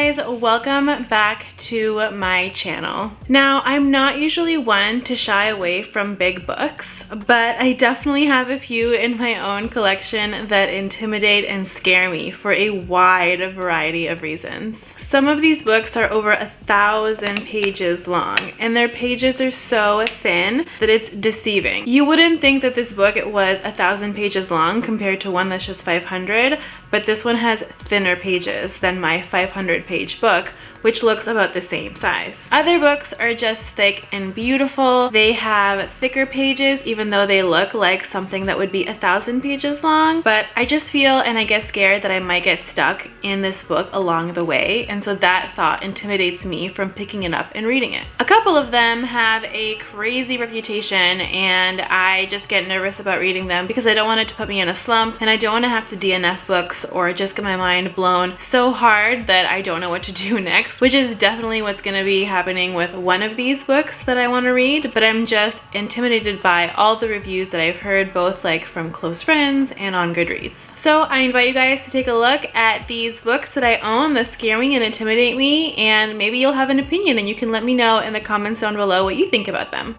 guys, welcome back to my channel. Now, I'm not usually one to shy away from big books, but I definitely have a few in my own collection that intimidate and scare me for a wide variety of reasons. Some of these books are over 1,000 pages long, and their pages are so thin that it's deceiving. You wouldn't think that this book was 1,000 pages long compared to one that's just 500, but this one has thinner pages than my 500-page book, which looks about the same size. Other books are just thick and beautiful. They have thicker pages, even though they look like something that would be 1,000 pages long, but I just feel and I get scared that I might get stuck in this book along the way, and so that thought intimidates me from picking it up and reading it. A couple of them have a crazy reputation, and I just get nervous about reading them because I don't want it to put me in a slump, and I don't want to have to DNF books or just get my mind blown so hard that I don't know what to do next, which is definitely what's going to be happening with one of these books that I want to read, but I'm just intimidated by all the reviews that I've heard, both like from close friends and on Goodreads. So I invite you guys to take a look at these books that I own that scare me and intimidate me, and maybe you'll have an opinion and you can let me know in the comments down below what you think about them.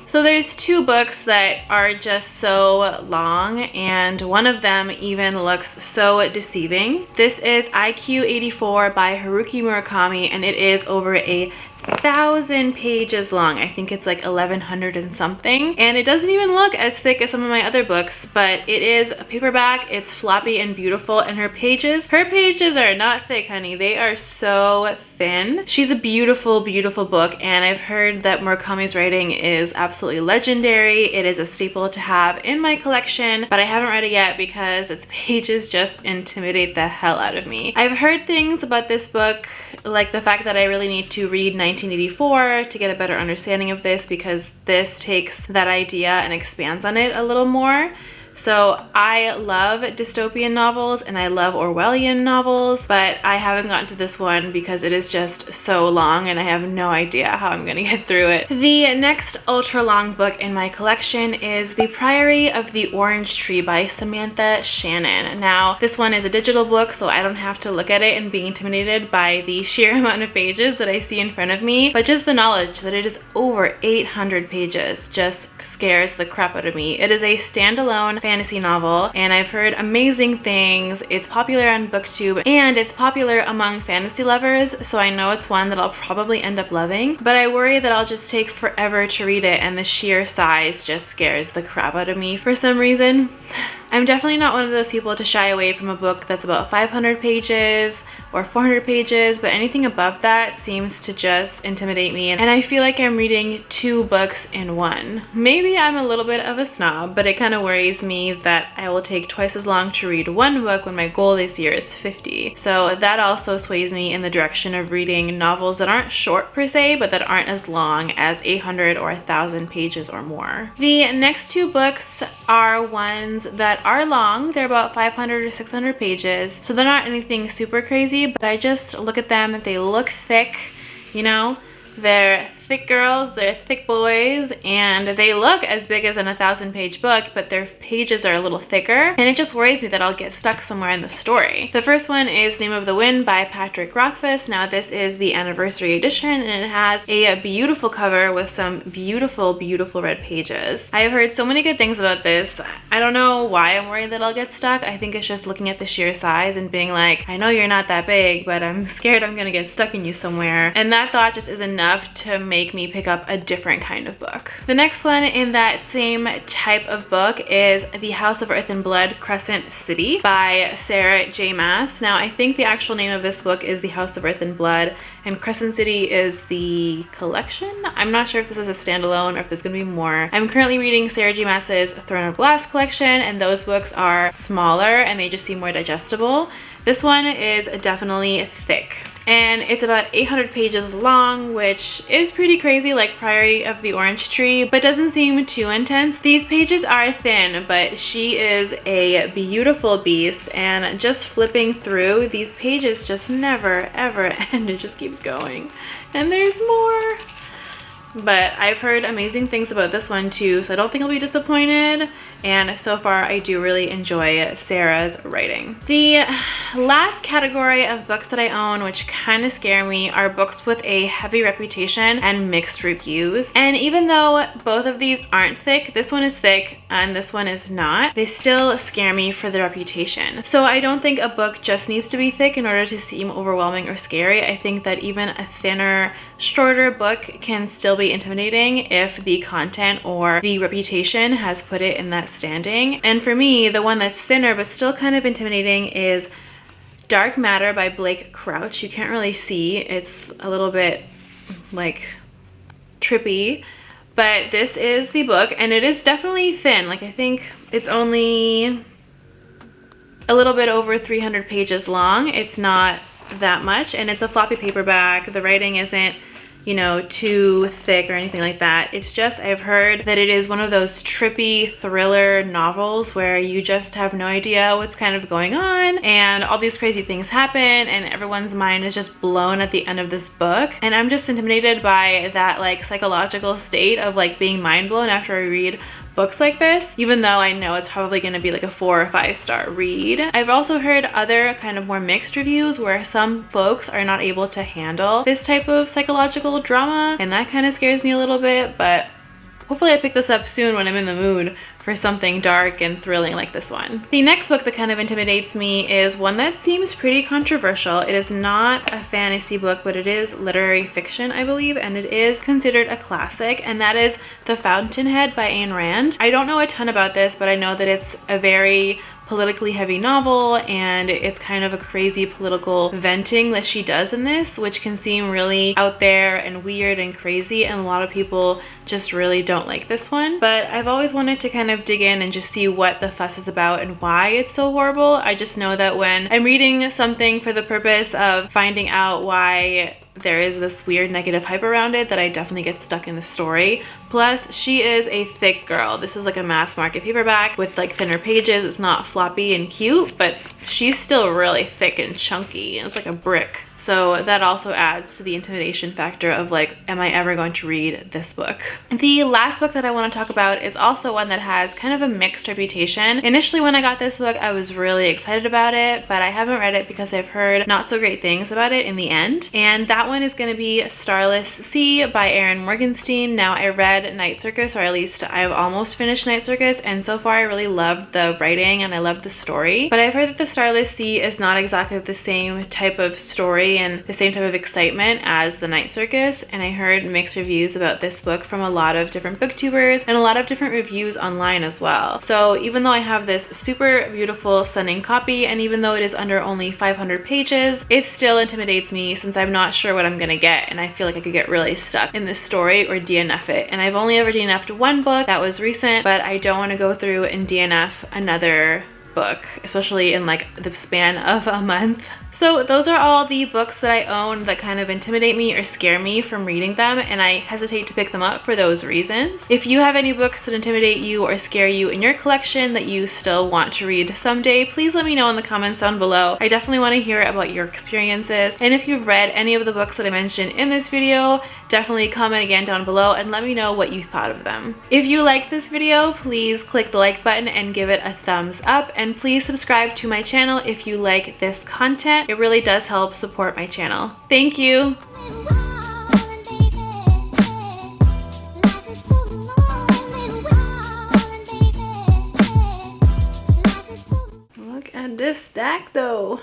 So there's two books that are just so long, and one of them even looks so deceiving. This is IQ 84 by Haruki Murakami, and it is over 1,000 pages long. I think it's like 1,100 and something, and it doesn't even look as thick as some of my other books, but it is a paperback. It's floppy and beautiful, and her pages are not thick, honey. They are so thin. She's a beautiful book, and I've heard that Murakami's writing is absolutely legendary. It is a staple to have in my collection, but I haven't read it yet because its pages just intimidate the hell out of me. I've heard things about this book, like the fact that I really need to read 1984 to get a better understanding of this, because this takes that idea and expands on it a little more. So I love dystopian novels and I love Orwellian novels, but I haven't gotten to this one because it is just so long and I have no idea how I'm gonna get through it. The next ultra long book in my collection is The Priory of the Orange Tree by Samantha Shannon. Now, this one is a digital book, so I don't have to look at it and be intimidated by the sheer amount of pages that I see in front of me, but just the knowledge that it is over 800 pages just scares the crap out of me. It is a standalone fantasy novel, and I've heard amazing things. It's popular on BookTube and it's popular among fantasy lovers, so I know it's one that I'll probably end up loving, but I worry that I'll just take forever to read it and the sheer size just scares the crap out of me for some reason. I'm definitely not one of those people to shy away from a book that's about 500 pages or 400 pages, but anything above that seems to just intimidate me, and I feel like I'm reading two books in one. Maybe I'm a little bit of a snob, but it kind of worries me that I will take twice as long to read one book when my goal this year is 50. So that also sways me in the direction of reading novels that aren't short per se, but that aren't as long as 800 or 1,000 pages or more. The next two books are ones that are long. They're about 500 or 600 pages, so they're not anything super crazy, but I just look at them and they look thick, you know? They're thick girls, they're thick boys, and they look as big as an 1,000-page book, but their pages are a little thicker, and it just worries me that I'll get stuck somewhere in the story. The first one is Name of the Wind by Patrick Rothfuss. Now, this is the anniversary edition, and it has a beautiful cover with some beautiful red pages. I have heard so many good things about this. I don't know why I'm worried that I'll get stuck. I think it's just looking at the sheer size and being like, I know you're not that big, but I'm scared I'm gonna get stuck in you somewhere, and that thought just is enough to make me pick up a different kind of book. The next one in that same type of book is The House of Earth and Blood, Crescent City by Sarah J. Maas. Now, I think the actual name of this book is The House of Earth and Blood, and Crescent City is the collection. I'm not sure if this is a standalone or if there's gonna be more. I'm currently reading Sarah J. Maas's Throne of Glass collection, and those books are smaller and they just seem more digestible. This one is definitely thick, and it's about 800 pages long, which is pretty crazy, like Priory of the Orange Tree, but doesn't seem too intense. These pages are thin, but she is a beautiful beast, and just flipping through these pages just never ever end. It just keeps going, and there's more. but I've heard amazing things about this one too, so I don't think I'll be disappointed. And so far I do really enjoy Sarah's writing. The last category of books that I own, which kind of scare me, are books with a heavy reputation and mixed reviews. And even though both of these aren't thick, this one is thick and this one is not, they still scare me for the reputation. So I don't think a book just needs to be thick in order to seem overwhelming or scary. I think that even a thinner, shorter book can still be intimidating if the content or the reputation has put it in that standing. And for me, the one that's thinner but still kind of intimidating is Dark Matter by Blake Crouch. You can't really see, it's a little bit like trippy, but this is the book and it is definitely thin. Like I think it's only a little bit over 300 pages long. It's not that much and it's a floppy paperback. The writing isn't, you know, too thick or anything like that. It's just, I've heard that it is one of those trippy thriller novels where you just have no idea what's kind of going on and all these crazy things happen and everyone's mind is just blown at the end of this book. And I'm just intimidated by that like psychological state of like being mind blown after I read books like this, even though I know it's probably going to be like a 4 or 5 star read. I've also heard other kind of more mixed reviews where some folks are not able to handle this type of psychological drama, and that kind of scares me a little bit, but hopefully I pick this up soon when I'm in the mood for something dark and thrilling like this one. The next book that kind of intimidates me is one that seems pretty controversial. It is not a fantasy book, but it is literary fiction, I believe, and it is considered a classic, and that is The Fountainhead by Ayn Rand. I don't know a ton about this, but I know that it's a very politically heavy novel and it's kind of a crazy political venting that she does in this, which can seem really out there and weird and crazy, and a lot of people just really don't like this one. But I've always wanted to kind of dig in and just see what the fuss is about and why it's so horrible. I just know that when I'm reading something for the purpose of finding out why there is this weird negative hype around it, that I definitely get stuck in the story. Plus, she is a thick girl. This is like a mass market paperback with like thinner pages. It's not floppy and cute, but she's still really thick and chunky and it's like a brick. So that also adds to the intimidation factor of like, am I ever going to read this book? The last book that I want to talk about is also one that has kind of a mixed reputation. Initially when I got this book, I was really excited about it, but I haven't read it because I've heard not so great things about it in the end. And that one is going to be Starless C by Erin Morgenstein. Now I read Night Circus, or at least I've almost finished Night Circus, and so far I really loved the writing and I loved the story. But I've heard that the Starless C is not exactly the same type of story and the same type of excitement as the Night Circus, and I heard mixed reviews about this book from a lot of different booktubers and a lot of different reviews online as well. So even though I have this super beautiful stunning copy, and even though it is under only 500 pages, it still intimidates me since I'm not sure what I'm gonna get, and I feel like I could get really stuck in this story or DNF it. And I've only ever DNF'd one book that was recent, but I don't want to go through and DNF another book, especially in like the span of a month. So those are all the books that I own that kind of intimidate me or scare me from reading them, and I hesitate to pick them up for those reasons. If you have any books that intimidate you or scare you in your collection that you still want to read someday, please let me know in the comments down below. I definitely want to hear about your experiences, and if you've read any of the books that I mentioned in this video, definitely comment again down below and let me know what you thought of them. If you liked this video, please click the like button and give it a thumbs up, and please subscribe to my channel if you like this content. It really does help support my channel. Thank you! Look at this stack though.